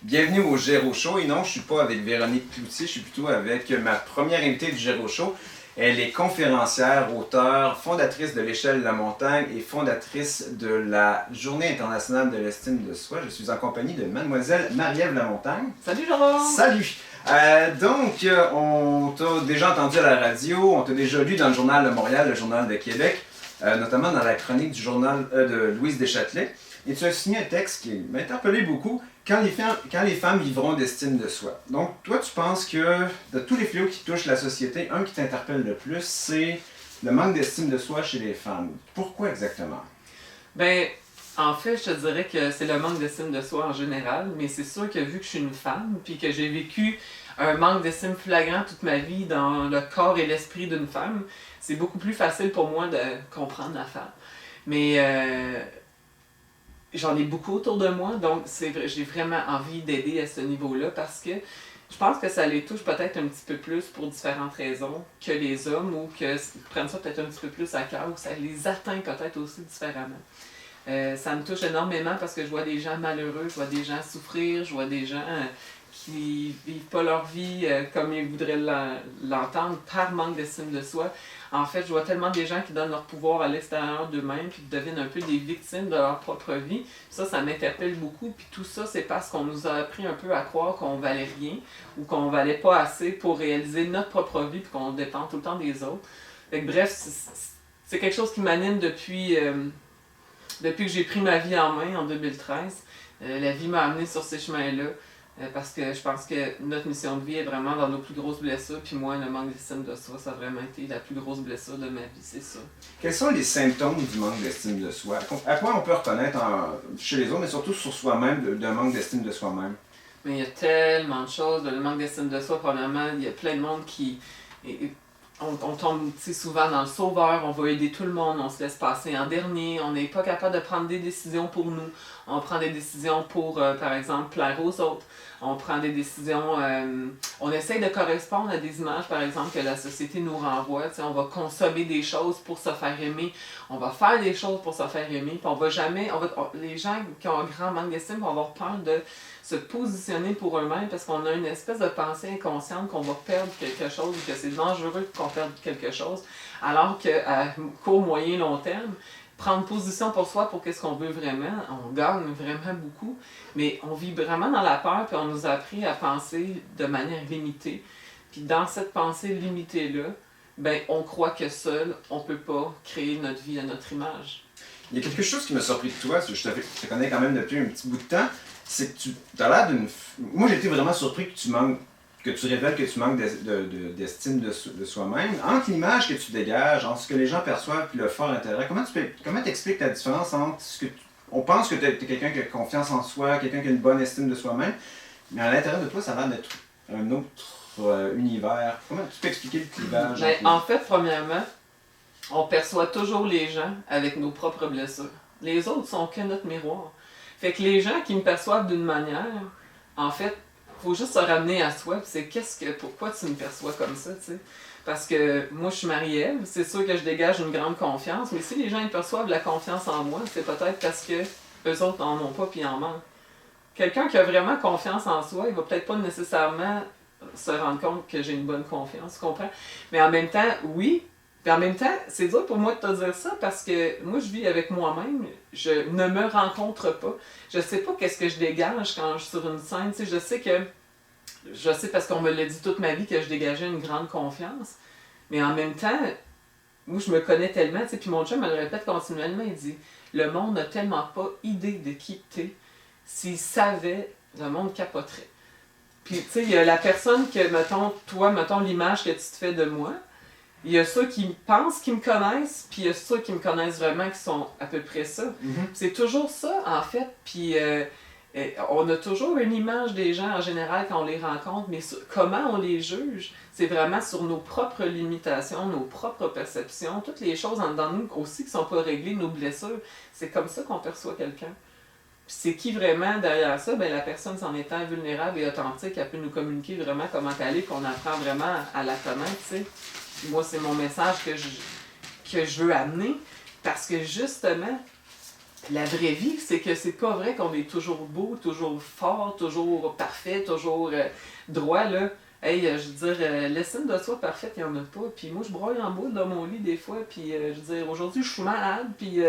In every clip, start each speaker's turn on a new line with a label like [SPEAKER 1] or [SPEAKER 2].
[SPEAKER 1] Bienvenue au Géro Show. Et non, je ne suis pas avec Véronique Cloutier, je suis plutôt avec ma première invitée du Géro Show. Elle est conférencière, auteure, fondatrice de l'Échelle de la montagne et fondatrice de la Journée internationale de l'estime de soi. Je suis en compagnie de Mademoiselle Marie-Ève Lamontagne.
[SPEAKER 2] Salut Jérôme!
[SPEAKER 1] Salut! On t'a déjà entendu à la radio, on t'a déjà lu dans le Journal de Montréal, le Journal de Québec, notamment dans la chronique du journal de Louise Deschâtelet. Et tu as signé un texte qui m'a interpellé beaucoup, quand les femmes vivront d'estime de soi. Donc, toi, tu penses que de tous les fléaux qui touchent la société, un qui t'interpelle le plus, c'est le manque d'estime de soi chez les femmes. Pourquoi exactement?
[SPEAKER 2] Ben, en fait, je te dirais que c'est le manque d'estime de soi en général, mais c'est sûr que vu que je suis une femme, puis que j'ai vécu un manque d'estime flagrant toute ma vie dans le corps et l'esprit d'une femme, c'est beaucoup plus facile pour moi de comprendre la femme. Mais j'en ai beaucoup autour de moi, donc j'ai vraiment envie d'aider à ce niveau-là parce que je pense que ça les touche peut-être un petit peu plus pour différentes raisons que les hommes ou qu'ils prennent ça peut-être un petit peu plus à cœur ou que ça les atteint peut-être aussi différemment. Ça me touche énormément parce que je vois des gens malheureux, je vois des gens souffrir, je vois des gens qui vivent pas leur vie comme ils voudraient l'entendre par manque d'estime de soi. En fait, je vois tellement des gens qui donnent leur pouvoir à l'extérieur d'eux-mêmes puis qui deviennent un peu des victimes de leur propre vie. Ça m'interpelle beaucoup. Puis tout ça, c'est parce qu'on nous a appris un peu à croire qu'on valait rien ou qu'on valait pas assez pour réaliser notre propre vie puis qu'on dépend tout le temps des autres. Fait que, bref, c'est quelque chose qui m'anime depuis que j'ai pris ma vie en main en 2013. La vie m'a amené sur ces chemins-là. Parce que je pense que notre mission de vie est vraiment dans nos plus grosses blessures. Puis moi, le manque d'estime de soi, ça a vraiment été la plus grosse blessure de ma vie, c'est ça.
[SPEAKER 1] Quels sont les symptômes du manque d'estime de soi? À quoi on peut reconnaître chez les autres, mais surtout sur soi-même, d'un manque d'estime de soi-même?
[SPEAKER 2] Mais il y a tellement de choses. Le manque d'estime de soi, probablement, il y a plein de monde qui... On tombe souvent dans le sauveur, on va aider tout le monde, on se laisse passer en dernier, on n'est pas capable de prendre des décisions pour nous. On prend des décisions pour, par exemple, plaire aux autres. On prend des décisions, on essaye de correspondre à des images, par exemple, que la société nous renvoie. T'sais, on va consommer des choses pour se faire aimer, on va faire des choses pour se faire aimer, puis on va jamais, les gens qui ont un grand manque d'estime vont avoir peur de se positionner pour eux-mêmes parce qu'on a une espèce de pensée inconsciente qu'on va perdre quelque chose ou que c'est dangereux qu'on perde quelque chose, alors qu'à court, moyen, long terme, prendre position pour soi, pour qu'est-ce qu'on veut vraiment, on gagne vraiment beaucoup, mais on vit vraiment dans la peur, puis on nous a appris à penser de manière limitée. Puis dans cette pensée limitée-là, ben, on croit que seul, on peut pas créer notre vie à notre image.
[SPEAKER 1] Il y a quelque chose qui m'a surpris de toi, je te connais quand même depuis un petit bout de temps, c'est que tu as l'air d'une... Moi, j'ai été vraiment surpris que tu révèles que tu manques d'estime de soi-même. Entre l'image que tu dégages, entre ce que les gens perçoivent et le fort intérieur, comment t'expliques la différence entre ce que on pense que tu es quelqu'un qui a confiance en soi, quelqu'un qui a une bonne estime de soi-même, mais à l'intérieur de toi, ça a l'air d'être un autre univers. Comment tu peux expliquer le clivage?
[SPEAKER 2] En fait, premièrement, on perçoit toujours les gens avec nos propres blessures. Les autres sont que notre miroir. Fait que les gens qui me perçoivent d'une manière, en fait, faut juste se ramener à soi, puis c'est pourquoi tu me perçois comme ça, tu sais. Parce que moi, je suis Marie-Ève, c'est sûr que je dégage une grande confiance, mais si les gens ils perçoivent la confiance en moi, c'est peut-être parce que eux autres n'en ont pas puis en manquent. Quelqu'un qui a vraiment confiance en soi, il va peut-être pas nécessairement se rendre compte que j'ai une bonne confiance, tu comprends? Mais en même temps, oui. Puis en même temps, c'est dur pour moi de te dire ça parce que moi, je vis avec moi-même. Je ne me rencontre pas. Je sais pas qu'est-ce que je dégage quand je suis sur une scène. Tu sais, je sais parce qu'on me l'a dit toute ma vie que je dégageais une grande confiance. Mais en même temps, moi, je me connais tellement. Tu sais, puis mon chum me le répète continuellement. Il dit, le monde n'a tellement pas idée de qui t'es. S'il savait, le monde capoterait. Puis, tu sais, il y a la personne que, mettons l'image que tu te fais de moi. Il y a ceux qui pensent qu'ils me connaissent, puis il y a ceux qui me connaissent vraiment qui sont à peu près ça.
[SPEAKER 1] Mm-hmm.
[SPEAKER 2] C'est toujours ça, en fait. Puis on a toujours une image des gens en général quand on les rencontre, mais comment on les juge, c'est vraiment sur nos propres limitations, nos propres perceptions, toutes les choses en dedans de nous aussi qui ne sont pas réglées, nos blessures. C'est comme ça qu'on perçoit quelqu'un. Puis c'est qui vraiment derrière ça? Ben, la personne, s'en étant vulnérable et authentique, elle peut nous communiquer vraiment comment elle est, qu'on apprend vraiment à la connaître, tu sais. Moi, c'est mon message que je veux amener parce que justement, la vraie vie, c'est que c'est pas vrai qu'on est toujours beau, toujours fort, toujours parfait, toujours droit, là. Hey, je veux dire, l'estime de soi parfaite, il n'y en a pas. Puis moi, je broille en boule dans mon lit des fois. Puis je veux dire, aujourd'hui, je suis malade. Puis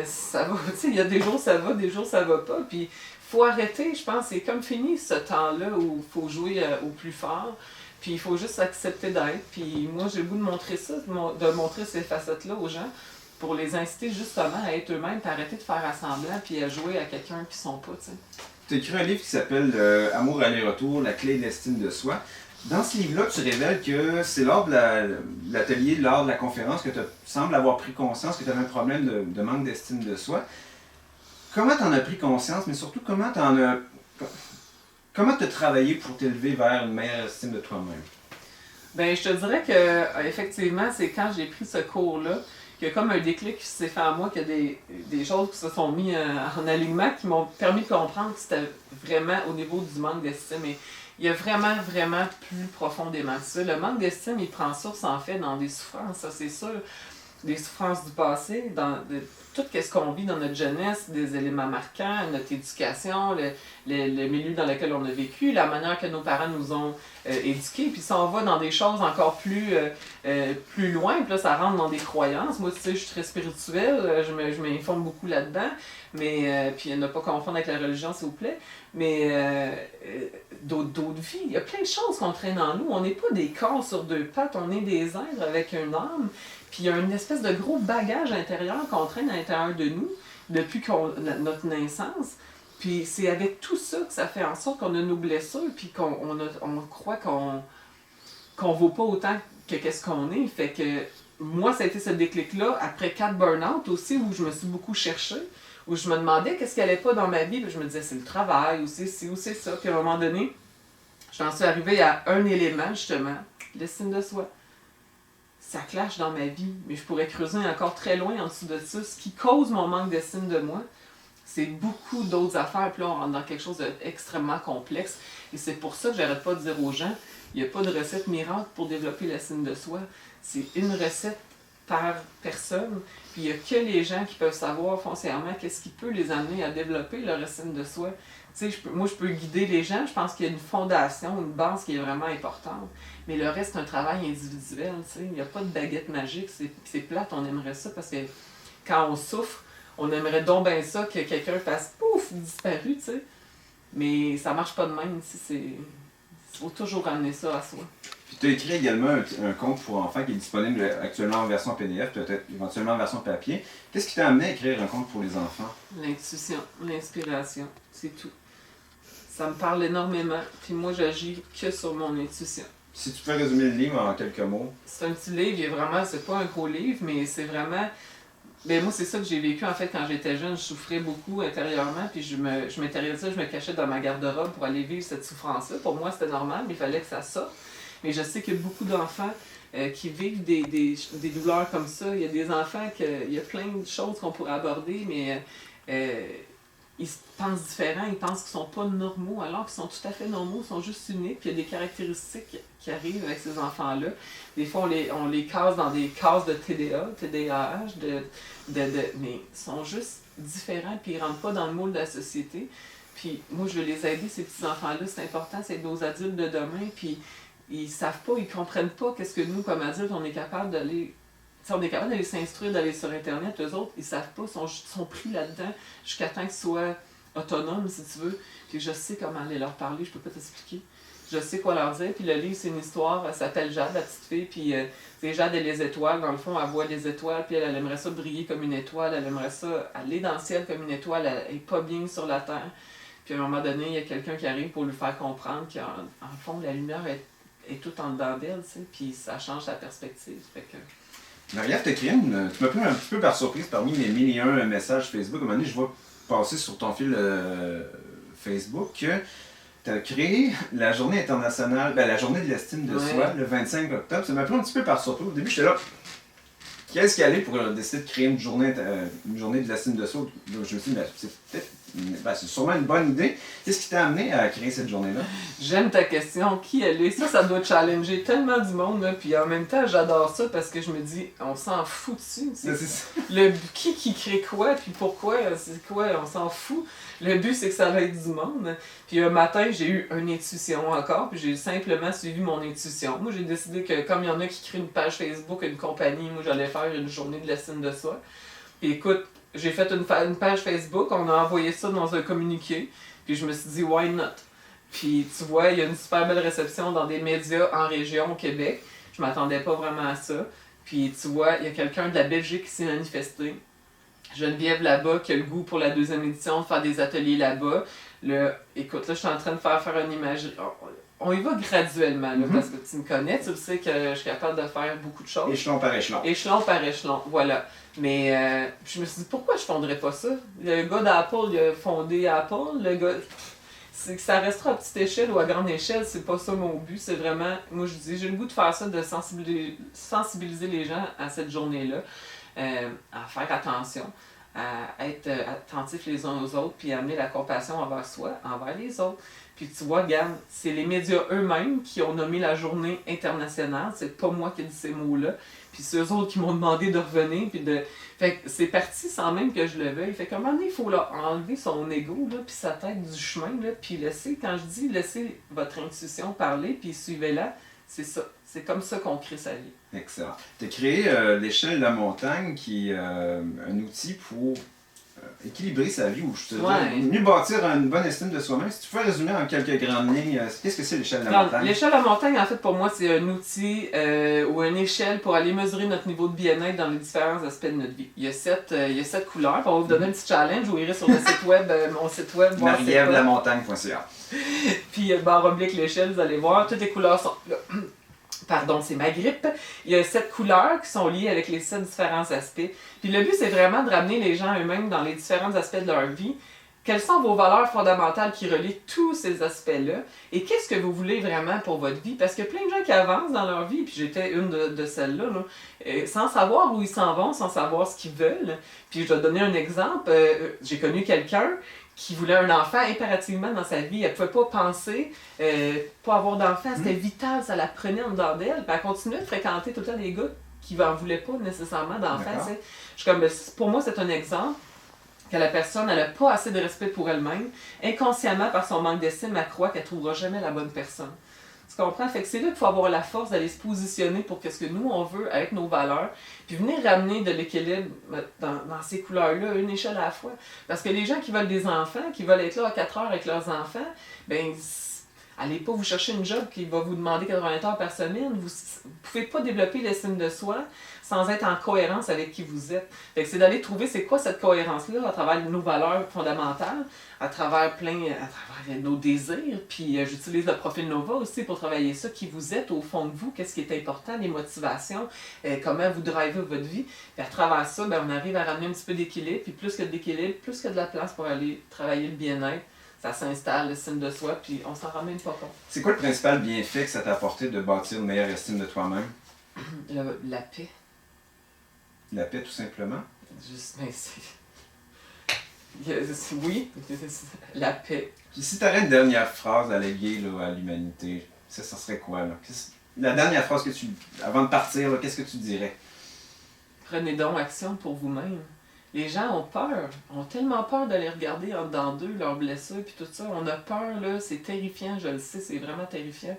[SPEAKER 2] ça va. Tu sais, il y a des jours ça va, des jours ça va pas. Puis faut arrêter, je pense. C'est comme fini ce temps-là où il faut jouer au plus fort. Puis il faut juste accepter d'être. Puis moi, j'ai le goût de montrer ça, de montrer ces facettes-là aux gens pour les inciter justement à être eux-mêmes, puis arrêter de faire assemblant, puis à jouer à quelqu'un qui sont pas, tu sais.
[SPEAKER 1] Tu as écrit un livre qui s'appelle Amour aller-retour, la clé de l'estime de soi. Dans ce livre-là, tu révèles que c'est lors de l'atelier, lors de la conférence, que tu sembles avoir pris conscience que tu avais un problème de manque d'estime de soi. Comment tu en as pris conscience, mais surtout comment tu as travaillé pour t'élever vers une meilleure estime de toi-même?
[SPEAKER 2] Ben, je te dirais que effectivement, c'est quand j'ai pris ce cours-là, qu'il y a comme un déclic qui s'est fait à moi, qu'il y a des choses qui se sont mis en alignement, qui m'ont permis de comprendre que c'était vraiment au niveau du manque d'estime. Et il y a vraiment, vraiment plus profondément que ça. Le manque d'estime, il prend source en fait dans des souffrances, ça c'est sûr. Des souffrances du passé, tout ce qu'on vit dans notre jeunesse, des éléments marquants, notre éducation, le milieu dans lequel on a vécu, la manière que nos parents nous ont éduqués. Puis si on va dans des choses encore plus loin, puis là ça rentre dans des croyances. Moi, tu sais, je suis très spirituelle, je m'informe beaucoup là-dedans, mais puis ne pas confondre avec la religion, s'il vous plaît. Mais d'autres vies, il y a plein de choses qu'on traîne en nous. On n'est pas des corps sur deux pattes, on est des êtres avec une âme. Puis il y a une espèce de gros bagage intérieur qu'on traîne à l'intérieur de nous depuis notre naissance. Puis c'est avec tout ça que ça fait en sorte qu'on a nos blessures, puis qu'on croit qu'on vaut pas autant que qu'est-ce qu'on est. Fait que moi, ça a été ce déclic-là, après 4 burn-out aussi, où je me suis beaucoup cherchée, où je me demandais qu'est-ce qui allait pas dans ma vie, puis je me disais c'est le travail, ou c'est ci, ou c'est ça. Puis à un moment donné, j'en suis arrivée à un élément, justement, l'estime de soi. Ça clash dans ma vie, mais je pourrais creuser encore très loin en dessous de ça. Ce qui cause mon manque d'estime de moi, c'est beaucoup d'autres affaires. Puis là, on rentre dans quelque chose d'extrêmement complexe. Et c'est pour ça que j'arrête pas de dire aux gens, il n'y a pas de recette miracle pour développer l'estime de soi. C'est une recette par personne. Puis il n'y a que les gens qui peuvent savoir foncièrement qu'est-ce qui peut les amener à développer leur estime de soi. Tu sais, moi, je peux guider les gens. Je pense qu'il y a une fondation, une base qui est vraiment importante. Mais le reste, c'est un travail individuel. Tu sais. Il n'y a pas de baguette magique. C'est plate, on aimerait ça parce que quand on souffre, on aimerait donc bien ça que quelqu'un fasse pouf, disparu, tu sais. Mais ça marche pas de même. Il faut toujours ramener ça à soi.
[SPEAKER 1] Puis tu as écrit également un conte pour enfants qui est disponible actuellement en version PDF, peut-être éventuellement en version papier. Qu'est-ce qui t'a amené à écrire un conte pour les enfants?
[SPEAKER 2] L'intuition, l'inspiration, c'est tout. Ça me parle énormément, puis moi j'agis que sur mon intuition.
[SPEAKER 1] Si tu peux résumer le livre en quelques mots.
[SPEAKER 2] C'est un petit livre, c'est pas un gros livre, mais c'est vraiment... Ben moi c'est ça que j'ai vécu en fait quand j'étais jeune, je souffrais beaucoup intérieurement, puis je m'intéressais, je me cachais dans ma garde-robe pour aller vivre cette souffrance-là. Pour moi c'était normal, mais il fallait que ça sorte. Mais je sais qu'il y a beaucoup d'enfants qui vivent des douleurs comme ça. Il y a des enfants il y a plein de choses qu'on pourrait aborder, mais ils pensent différents, ils pensent qu'ils sont pas normaux, alors qu'ils sont tout à fait normaux, ils sont juste uniques, puis il y a des caractéristiques qui arrivent avec ces enfants-là. Des fois, on les case dans des cases de TDA, TDAH, mais ils sont juste différents, puis ils rentrent pas dans le moule de la société. Puis moi, je veux les aider, ces petits-enfants-là, c'est important, c'est nos adultes de demain, puis ils savent pas, ils comprennent pas qu'est-ce que nous, comme adultes, on est capable d'aller... on est capable d'aller s'instruire, d'aller sur Internet. Eux autres, ils savent pas, ils sont pris là-dedans jusqu'à temps qu'ils soient autonomes, si tu veux. Puis je sais comment aller leur parler, je peux pas t'expliquer. Je sais quoi leur dire. Puis le livre, c'est une histoire, elle s'appelle Jade, la petite fille. Puis c'est Jade et les étoiles. Dans le fond, elle voit les étoiles, puis elle aimerait ça briller comme une étoile. Elle aimerait ça aller dans le ciel comme une étoile. Elle est pas bien sur la terre. Puis à un moment donné, il y a quelqu'un qui arrive pour lui faire comprendre qu'en fond, la lumière est tout en dedans d'elle, tu sais. Puis ça change sa perspective. Fait que...
[SPEAKER 1] Marie-Ève, tu m'as pris un petit peu par surprise parmi les 1001 messages Facebook. À un moment donné, je vois passer sur ton fil Facebook que tu as créé la journée internationale, la journée de l'estime de soi, le 25 octobre. Ça m'a pris un petit peu par surprise. Au début, j'étais là, qu'est-ce qu'il y allait pour décider de créer une journée de l'estime de soi? Je me suis dit, c'est peut-être c'est sûrement une bonne idée. Qu'est-ce qui t'a amené à créer cette journée-là?
[SPEAKER 2] J'aime ta question. Qui elle est? Ça doit challenger tellement du monde. Là. Puis en même temps, j'adore ça parce que je me dis, on s'en fout dessus.
[SPEAKER 1] C'est ça.
[SPEAKER 2] Qui crée quoi, puis pourquoi, c'est quoi, on s'en fout. Le but, c'est que ça aide du monde. Puis un matin, j'ai eu une intuition encore, puis j'ai simplement suivi mon intuition. Moi, j'ai décidé que comme il y en a qui créent une page Facebook, une compagnie, moi, j'allais faire une journée de l'estime de soi. Puis écoute, j'ai fait une page Facebook, on a envoyé ça dans un communiqué, puis je me suis dit, why not? Puis tu vois, il y a une super belle réception dans des médias en région au Québec. Je m'attendais pas vraiment à ça. Puis tu vois, il y a quelqu'un de la Belgique qui s'est manifesté. Geneviève là-bas qui a le goût pour la 2e édition de faire des ateliers là-bas. Écoute, là, je suis en train de faire une image. On y va graduellement, là, parce que tu me connais, tu sais que je suis capable de faire beaucoup de choses.
[SPEAKER 1] Échelon par échelon.
[SPEAKER 2] Échelon par échelon, voilà. Mais je me suis dit, pourquoi je fonderais pas ça? Le gars d'Apple, il a fondé Apple. Le gars... C'est que ça restera à petite échelle ou à grande échelle, c'est pas ça mon but. C'est vraiment, moi je dis, j'ai le goût de faire ça, de sensibiliser les gens à cette journée-là, à faire attention, à être attentifs les uns aux autres, puis à amener la compassion envers soi, envers les autres. Puis tu vois, regarde, c'est les médias eux-mêmes qui ont nommé la journée internationale, c'est pas moi qui ai dit ces mots-là. Puis c'est eux autres qui m'ont demandé de revenir, puis de... Fait que c'est parti sans même que je le veuille. Fait qu'à un moment donné, il faut là, enlever son ego, là, puis sa tête du chemin, là, puis laisser, quand je dis laisser votre intuition parler, puis suivez-la, c'est ça. C'est comme ça qu'on crée sa vie.
[SPEAKER 1] Excellent. Tu as créé l'échelle de la montagne, qui est un outil pour équilibrer sa vie, ou je te dirais, mieux bâtir une bonne estime de soi-même. Si tu peux résumer en quelques grandes lignes, qu'est-ce que c'est l'échelle de la montagne? L'échelle
[SPEAKER 2] de la montagne, en fait, pour moi, c'est un outil ou une échelle pour aller mesurer notre niveau de bien-être dans les différents aspects de notre vie. Il y a 7 couleurs. On va vous donner un petit challenge. Vous irez sur le site web, mon site web.
[SPEAKER 1] marievlamontagne.ca.
[SPEAKER 2] Puis, / l'échelle, vous allez voir, toutes les couleurs sont là. Pardon, c'est ma grippe. Il y a 7 couleurs qui sont liées avec les 7 différents aspects. Puis le but, c'est vraiment de ramener les gens eux-mêmes dans les différents aspects de leur vie. Quelles sont vos valeurs fondamentales qui relient tous ces aspects-là? Et qu'est-ce que vous voulez vraiment pour votre vie? Parce qu'il y a plein de gens qui avancent dans leur vie, puis j'étais une de celles-là, là, sans savoir où ils s'en vont, sans savoir ce qu'ils veulent. Puis je vais te donner un exemple. J'ai connu quelqu'un qui voulait un enfant impérativement dans sa vie. Elle ne pouvait pas penser, pas avoir d'enfant, c'était vital, ça la prenait en dedans d'elle. Puis elle continuait de fréquenter tout le temps des gars qui n'en voulaient pas nécessairement d'enfants. Pour moi, c'est un exemple que la personne n'a pas assez de respect pour elle-même. Inconsciemment, par son manque d'estime, elle croit qu'elle ne trouvera jamais la bonne personne. Tu comprends? Fait que c'est là qu'il faut avoir la force d'aller se positionner pour qu'est-ce que nous, on veut avec nos valeurs, puis venir ramener de l'équilibre dans ces couleurs-là, une échelle à la fois. Parce que les gens qui veulent des enfants, qui veulent être là à 4 heures avec leurs enfants, ben allez pas vous chercher une job qui va vous demander 80 heures par semaine. Vous ne pouvez pas développer l'estime de soi sans être en cohérence avec qui vous êtes. Fait que c'est d'aller trouver c'est quoi cette cohérence-là à travers nos valeurs fondamentales, à travers nos désirs. Puis j'utilise le profil Nova aussi pour travailler ça, qui vous êtes au fond de vous, qu'est-ce qui est important, les motivations, comment vous drivez votre vie. Puis à travers ça, ben, on arrive à ramener un petit peu d'équilibre. Puis plus que d'équilibre, plus que de la place pour aller travailler le bien-être. Ça s'installe, l'estime de soi, puis on s'en rend même pas compte. C'est
[SPEAKER 1] quoi le principal bienfait que ça t'a apporté de bâtir une meilleure estime de toi-même?
[SPEAKER 2] La paix.
[SPEAKER 1] La paix, tout simplement?
[SPEAKER 2] Oui, la paix.
[SPEAKER 1] Puis si tu aurais une dernière phrase à léguer là, à l'humanité, ça serait quoi? Là? La dernière phrase que avant de partir, qu'est-ce que tu dirais?
[SPEAKER 2] Prenez donc action pour vous-même. Les gens ont tellement peur d'aller regarder en dedans d'eux, leurs blessures, puis tout ça. On a peur, là, c'est terrifiant, je le sais, c'est vraiment terrifiant.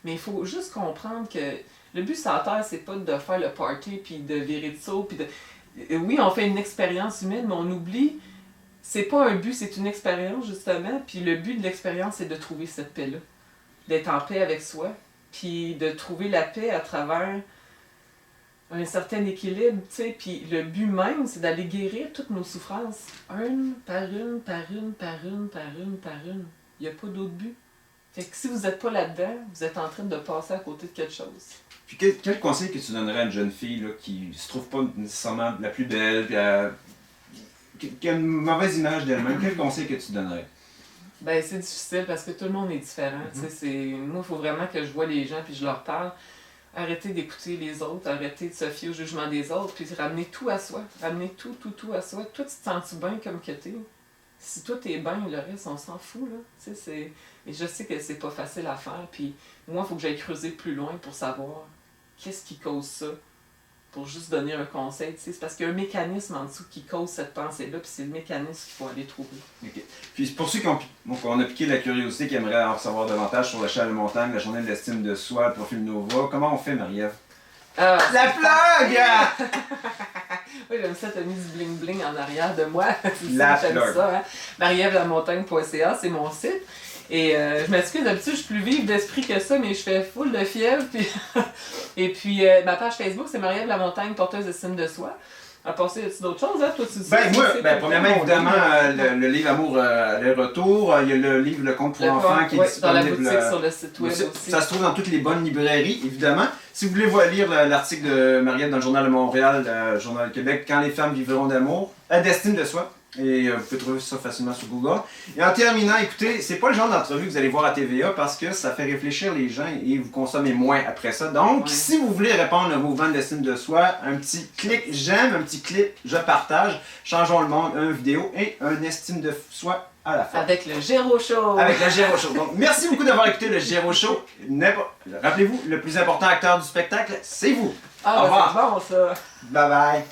[SPEAKER 2] Mais il faut juste comprendre que le but sur la Terre, c'est pas de faire le party, puis de virer de saut, puis de... Oui, on fait une expérience humaine, mais on oublie, c'est pas un but, c'est une expérience, justement, puis le but de l'expérience, c'est de trouver cette paix-là. D'être en paix avec soi, puis de trouver la paix à travers un certain équilibre, tu sais, puis le but même, c'est d'aller guérir toutes nos souffrances, une par une, par une, par une, par une, par une. Il n'y a pas d'autre but. Fait que si vous n'êtes pas là-dedans, vous êtes en train de passer à côté de quelque chose.
[SPEAKER 1] Puis quel conseil que tu donnerais à une jeune fille là, qui se trouve pas nécessairement la plus belle, puis qui a une mauvaise image d'elle-même, quel conseil que tu donnerais?
[SPEAKER 2] Ben c'est difficile parce que tout le monde est différent. Moi, il faut vraiment que je vois les gens puis je leur parle. Arrêtez d'écouter les autres, arrêtez de se fier au jugement des autres, puis ramener tout à soi. Ramener tout à soi. Toi, tu te sens-tu bien comme que t'es? si toi t'es bien, le reste, on s'en fout, là. Tu sais, c'est... Et je sais que c'est pas facile à faire, puis moi, il faut que j'aille creuser plus loin pour savoir qu'est-ce qui cause ça. Pour juste donner un conseil, tu sais. C'est parce qu'il y a un mécanisme en dessous qui cause cette pensée-là, puis c'est le mécanisme qu'il faut aller trouver.
[SPEAKER 1] OK. Puis pour ceux qui ont, on a piqué la curiosité, qui aimeraient en savoir davantage sur le cheval de montagne, la journée de l'estime de soi, le profil Nova, comment on fait, Marie-Ève? La plug!
[SPEAKER 2] Oui, j'aime ça, t'as mis du bling-bling en arrière de moi.
[SPEAKER 1] La
[SPEAKER 2] J'aime
[SPEAKER 1] plug.
[SPEAKER 2] ça, hein? Marievlamontagne.ca, c'est mon site. Et je m'excuse, d'habitude, je suis plus vive d'esprit que ça, mais je fais full de fièvre. Puis et puis, ma page Facebook, c'est Marie-Ève Lamontagne, porteuse d'estime de soi. À passer, y a-t-il d'autres choses, hein? Toi, tu sais,
[SPEAKER 1] Premièrement, évidemment, le livre Amour, les retours. Il y a le livre Le Conte pour enfants qui est disponible.
[SPEAKER 2] Dans la boutique, sur le site web aussi.
[SPEAKER 1] Ça se trouve dans toutes les bonnes librairies, évidemment. Si vous voulez lire l'article de Marie-Ève dans le Journal de Montréal, le Journal de Québec, Quand les femmes vivront d'amour, d'estime de soi. Et vous pouvez trouver ça facilement sur Google. Et en terminant, écoutez, c'est pas le genre d'entrevue que vous allez voir à TVA parce que ça fait réfléchir les gens et vous consommez moins après ça. Donc, si vous voulez répondre au mouvement d'estime de soi, un petit clic j'aime, un petit clic je partage, changeons le monde, une vidéo et un estime de soi à la fin.
[SPEAKER 2] Avec le Géro Show.
[SPEAKER 1] Avec le Géro Show. Donc, merci beaucoup d'avoir écouté le Géro Show. Rappelez-vous, le plus important acteur du spectacle, c'est vous.
[SPEAKER 2] Ah,
[SPEAKER 1] au revoir.
[SPEAKER 2] C'est bon ça.
[SPEAKER 1] Bye bye.